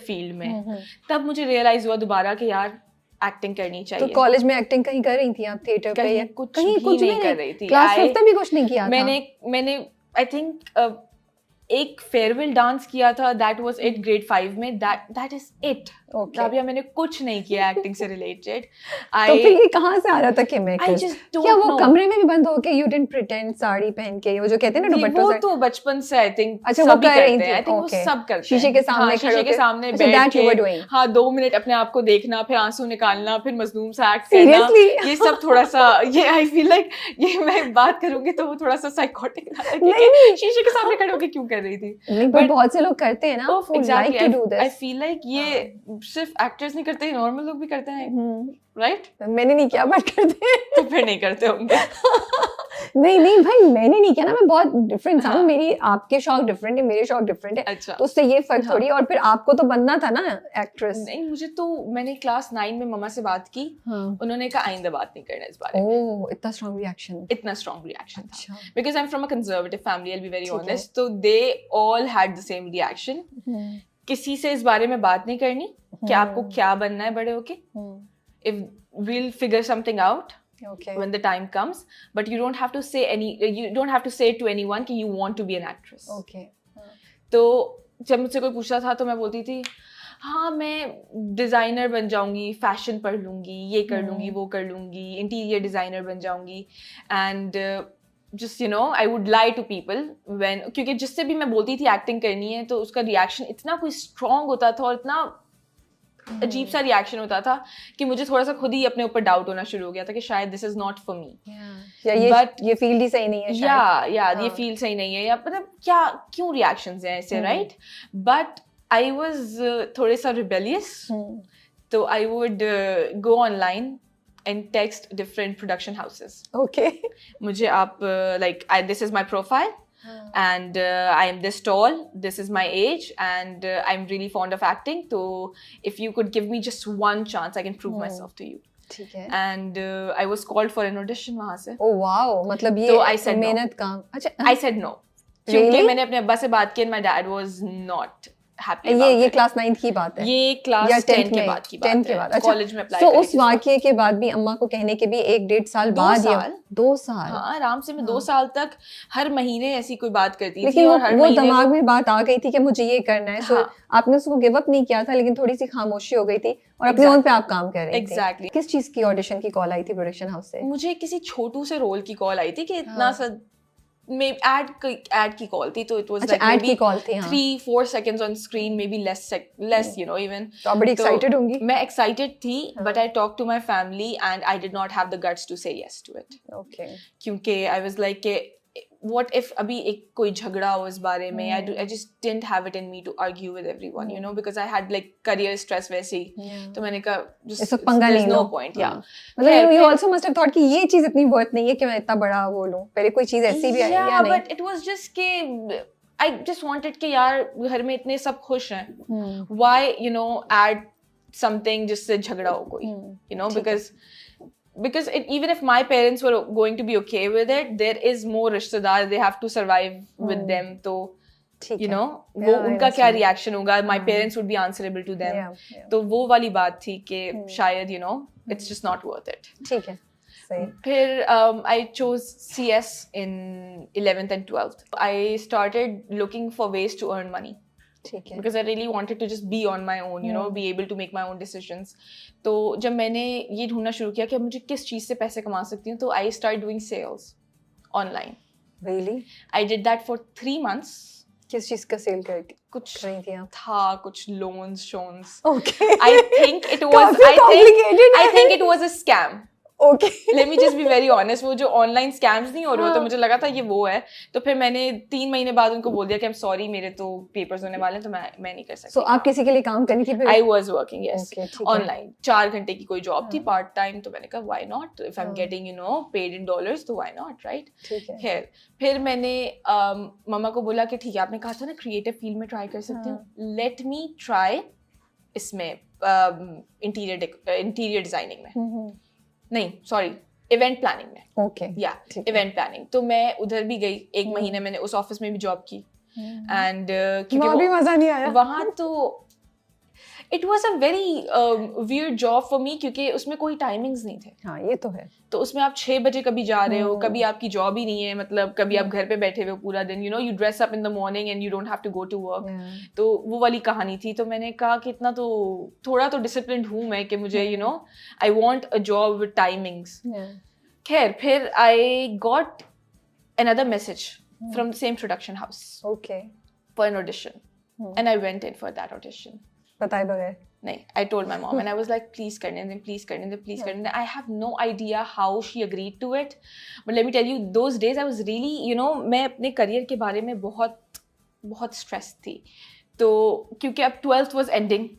Field में, तब मुझे रियलाइज हुआ दोबारा कि यार एक्टिंग करनी चाहिए। तो कॉलेज में एक्टिंग कहीं कर रही थी आप, थिएटर पे या कुछ भी नहीं कर रही थी। क्लास 5 तक भी कुछ नहीं किया था? मैंने आई थिंक एक फेयरवेल डांस किया था, दैट वाज इट ग्रेड 5 में, दैट इज इट। राबिया मैंने कुछ नहीं किया एक्टिंग से रिलेटेड। तो फिर ये कहाँ से आ रहा था कि मैं क्या वो कमरे में भी बंद होके यू डिडंट प्रिटेंड साड़ी पहन के, वो जो कहते हैं ना दुपट्टों से? वो तो बचपन से आई थिंक अच्छा वो कर रही थी, आई थिंक वो सब करते हैं शीशे के सामने खड़े शीशे के सामने बैठ के, हाँ 2 मिनट अपने आप को देखना, फिर आंसू निकालना, फिर मजलूम सा एक्ट करना, ये सब थोड़ा सा, ये आई फील लाइक ये मैं बात करूंगी तो वो थोड़ा सा साइकोटिक है। शीशे के सामने खड़े होके क्यों कर रही थी? बट बहुत से लोग करते हैं ना, एग्जैक्टली आई फील लाइक ये सिर्फ एक्टर्स नहीं करते, नॉर्मल लोग भी करते हैं, राइट? मैंने नहीं किया बट करते हैं। तो फिर नहीं करते होंगे। नहीं भाई मैंने नहीं किया ना, मैं बहुत डिफरेंट था। मेरी आपके शौक डिफरेंट है, मेरे शौक डिफरेंट है। अच्छा। तो उससे ये फर्क थोड़ी। और फिर आपको तो बनना था ना एक्ट्रेस। नहीं मुझे तो, मैंने क्लास 9 में मम्मा से बात की, उन्होंने कहा आइंदा बात नहीं करना इस बारे में। ओह इतना स्ट्रांग रिएक्शन था because I am from a conservative family, I will be very honest, तो they all had the same reaction. किसी से इस बारे में बात नहीं करनी कि आपको क्या बनना है बड़े होके, if we'll figure something out when the time comes, but you don't have to say to anyone कि you want to be an actress. तो जब मुझसे कोई पूछता था तो मैं बोलती थी हाँ मैं डिज़ाइनर बन जाऊंगी, फैशन पढ़ लूंगी, ये कर लूंगी, वो कर लूंगी, इंटीरियर डिज़ाइनर बन जाऊंगी, and just you know I would lie to people when, क्योंकि जिससे भी मैं बोलती थी एक्टिंग करनी है तो उसका रिएक्शन इतना कोई स्ट्रॉन्ग होता था और इतना अजीब सा रिएक्शन होता था कि मुझे थोड़ा सा खुद ही अपने ऊपर डाउट होना शुरू हो गया था कि शायद this is not for me, but ये फील्ड ही सही नहीं है शायद, या ये फील्ड सही नहीं है, या मतलब क्या क्यों रिएक्शंस हैं ऐसे, राइट? बट आई वाज थोड़े सा रिबेलियस, तो I would go online and text different production houses. Okay. मुझे आप like this is my profile and I am this tall, this is my age, and I'm really fond of acting, so if you could give me just one chance I can prove myself to you. ठीक है. And I was called for an audition वहाँ से. Oh wow, मतलब ये मेहनत काम. अच्छा. I said no. क्योंकि मैंने अपने अब्बा से बात की and my dad was not happy about it. ये क्लास 9 की बात है, ये क्लास 10 के बाद की बात है, 10 के बाद कॉलेज में अप्लाई करने। तो उस वाकये के बाद भी अम्मा को कहने के भी 1-1.5 साल बाद, 2 साल, हाँ आराम से मैं 2 साल तक हर महीने ऐसी कोई बात करती थी, और हर वो दिमाग में बात आ गई थी कि मुझे ये करना है। तो आपने उसको गिव अप नहीं किया था, लेकिन थोड़ी सी खामोशी हो गई थी और अपने ओन पे आप काम कर रहे थे। एग्जैक्टली। किस चीज की ऑडिशन की कॉल आई थी प्रोडक्शन हाउस से? मुझे किसी छोटू से रोल की कॉल आई थी कि इतना सा एड की कॉल थी, तो इट वाज लाइक एड की कॉल थी, 3-4 seconds on screen, may be less you know even. तो आप बड़ी एक्साइटेड होंगी? मैं एक्साइटेड थी, but I talk to my family and I did not have the guts to say yes to it. Okay. क्योंकि I was like what if अभी एक कोई झगड़ा हो इस बारे में, I just didn't have it in me to argue with everyone, you know, because I had like career stress वैसे ही, तो मैंने कहा just there's no point, yeah. मतलब you also must have thought कि ये चीज इतनी worth नहीं है कि मैं इतना बड़ा वो लूं, पहले कोई चीज ऐसी भी आई या नहीं? but it was just कि I just wanted कि यार घर में इतने सब खुश हैं, why you know add something जिससे झगड़ा हो कोई, you know, because even if my parents were going to be okay with it, there is more रिश्तेदार, they have to survive with them, तो you know वो उनका क्या reaction होगा, my parents would be answerable to them, तो वो वाली बात थी कि शायद you know it's just not worth it. ठीक है, सही। फिर I chose CS in 11th and 12th. I started looking for ways to earn money. Because I really wanted to just be on my own, you know, be able to make my own decisions. तो जब मैंने ये ढूंढना शुरू किया कि अब मुझे किस चीज़ से पैसे कमा सकती हूँ, तो I started doing sales online. Really? I did that for 3 months. किस चीज़ का सेल करती? कुछ रही थी आप? था कुछ loans, shows. Okay. I think it was a scam. Okay. Let me just be very honest, वो जो ऑनलाइन स्कैम्स नहीं हो रहे होते, मुझे लगा था ये वो है, तो फिर मैंने 3 महीने बाद उनको बोल दिया कि I'm sorry, मेरे तो पेपर्स होने वाले हैं, तो मैं नहीं कर सकती। So आप किसी के लिए काम करनी थी फिर? I was working, yes, online 4 घंटे की कोई जॉब थी पार्ट टाइम, तो मैंने कहा why not, if I'm getting you know paid in dollars, तो why not, right? ठीक है। फिर मैंने मम्मा को बोला कि ठीक है, आपने कहा था ना क्रिएटिव फील्ड में ट्राई कर सकती हूँ, लेट मी ट्राई इसमें इंटीरियर डिजाइनिंग में, नहीं सॉरी इवेंट प्लानिंग में। ओके, या इवेंट प्लानिंग, तो मैं उधर भी गई 1 महीने, मैंने उस ऑफिस में भी जॉब की, एंड वहाँ भी मजा नहीं आया? वहाँ तो it was a very weird job for me, क्योंकि उसमें कोई टाइमिंग्स नहीं थे. हाँ ये तो है. तो उसमें आप 6 बजे कभी जा रहे हो, कभी आपकी जॉब ही नहीं है, मतलब कभी आप घर पे बैठे हुए हो पूरा दिन, you know, you dress up in the morning and you don't have to go to work. तो वो वाली कहानी थी. तो मैंने कहा कि इतना तो थोड़ा तो डिसिप्लिन्ड हूँ मैं कि मुझे, you know, I want a job with timings. खैर, फिर I got another message from the same production house. Okay. For an audition. And I went in for that audition. बताए बगैर? नहीं, I told my mom and I was like, please करने दें, please करने दें, please करने दें. I have no idea how she agreed to it. But let me tell you, those days I was really, you know, मैं अपने career के बारे में बहुत stressed थी. तो क्योंकि अब 12th was ending.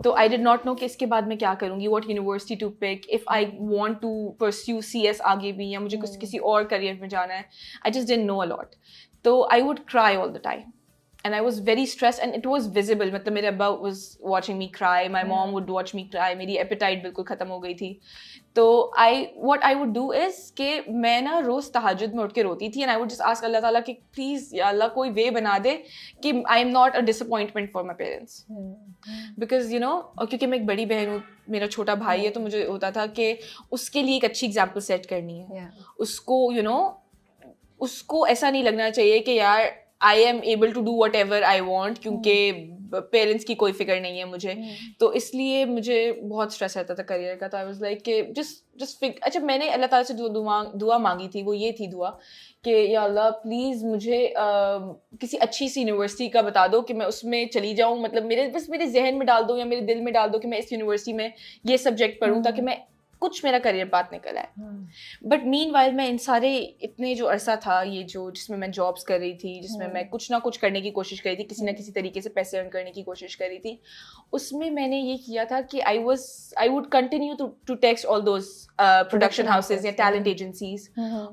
तो I did not know कि इसके बाद मैं क्या करूँगी, what university to pick, if I want to pursue CS आगे भी, या मुझे किसी और career में जाना है. I just didn't know a lot. तो I would cry all the time. And I was very stressed and it was visible. मतलब मेरे अब्बा was watching me cry, my mom would watch me cry, मेरी appetite बिल्कुल ख़त्म हो गई थी. तो what I would do is कि मैं ना रोज़ तहज्जुद में उठ के रोती थी and I would just ask अल्लाह ताला कि please या अल्लाह कोई way बना दे कि I am not a disappointment for my parents. Because you know, और क्योंकि मैं एक बड़ी बहन हूँ, मेरा छोटा भाई है, तो मुझे होता था कि उसके लिए एक अच्छी एग्जाम्पल सेट करनी है. उसको you know, उसको ऐसा नहीं लगना चाहिए कि यार I am able to do whatever I want, क्योंकि पेरेंट्स की कोई फिक्र नहीं है मुझे. तो इसलिए मुझे बहुत स्ट्रेस रहता था करियर का. तो आई वाज लाइक कि जस्ट अच्छा, मैंने अल्लाह ताला से दुआ मांगी थी. वो ये थी दुआ कि या अल्लाह प्लीज़ मुझे किसी अच्छी सी यूनिवर्सिटी का बता दो कि मैं उसमें चली जाऊँ. मतलब मेरे जहन में डाल दो या मेरे दिल में डाल दो कि मैं इस यूनिवर्सिटी में ये सब्जेक्ट पढ़ूँ, ताकि मैं कुछ मेरा करियर पाथ निकल आए. बट मीनवाइल मैं इन सारे इतने जो अरसा था ये जो जिसमें मैं जॉब्स कर रही थी, जिसमें मैं कुछ ना कुछ करने की कोशिश कर रही थी, किसी ना किसी तरीके से पैसे अर्न करने की कोशिश कर रही थी, उसमें मैंने ये किया था कि I would continue to text all those production houses या टैलेंट एजेंसीज.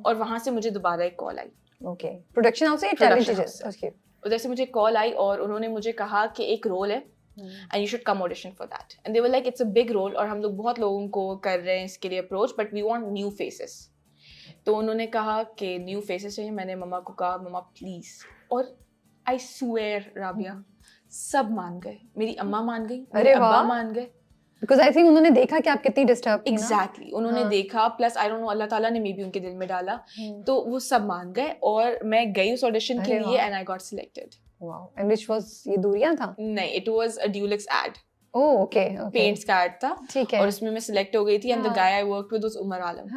और वहाँ से मुझे दोबारा एक कॉल आई. ओके, प्रोडक्शन हाउस या टैलेंट एजेंसी? उधर से मुझे कॉल आई और उन्होंने मुझे कहा कि एक रोल है and you should come audition for that. And they were like, it's a big role और हम लोग बहुत लोगों को कर रहे हैं इसके लिए approach, but we want new faces. तो उन्होंने कहा कि new faces चाहिए. मैंने मम्मा को कहा, मम्मा प्लीज. और I swear राबिया, सब मान गए. मेरी अम्मा मान गई, मेरे अब्बा मान गए. Because I think उन्होंने देखा कि आप कितनी डिस्टर्ब थी ना. Exactly, उन्होंने देखा, प्लस I don't know, अल्लाह ताला ने मे बी उनके दिल में डाला. तो वो सब मान गए और मैं गई उस ऑडिशन के लिए and I got selected. Wow. And which was ये दूरियां था? नहीं, it was a Dulux ad. Oh, okay. Paints का ad था. ठीक है. और उसमें मैं select हो गई थी and the guy I worked with was Umar Alam.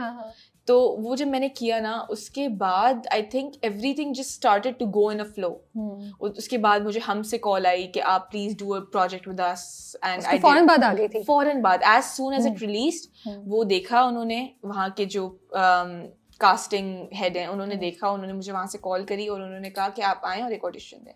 तो वो जब मैंने किया ना, उसके बाद I think everything just started to go in a flow. उसके बाद मुझे हमसे कॉल आई कि आप please do a project with us. And I फौरन बाद आ गई थी? फौरन बाद. As soon as it released, वो देखा उन्होंने, वहाँ के जो कास्टिंग हेड हैं, उन्होंने देखा, उन्होंने मुझे वहाँ से कॉल करी और उन्होंने कहा कि आप आएँ और एक ऑडिशन दें.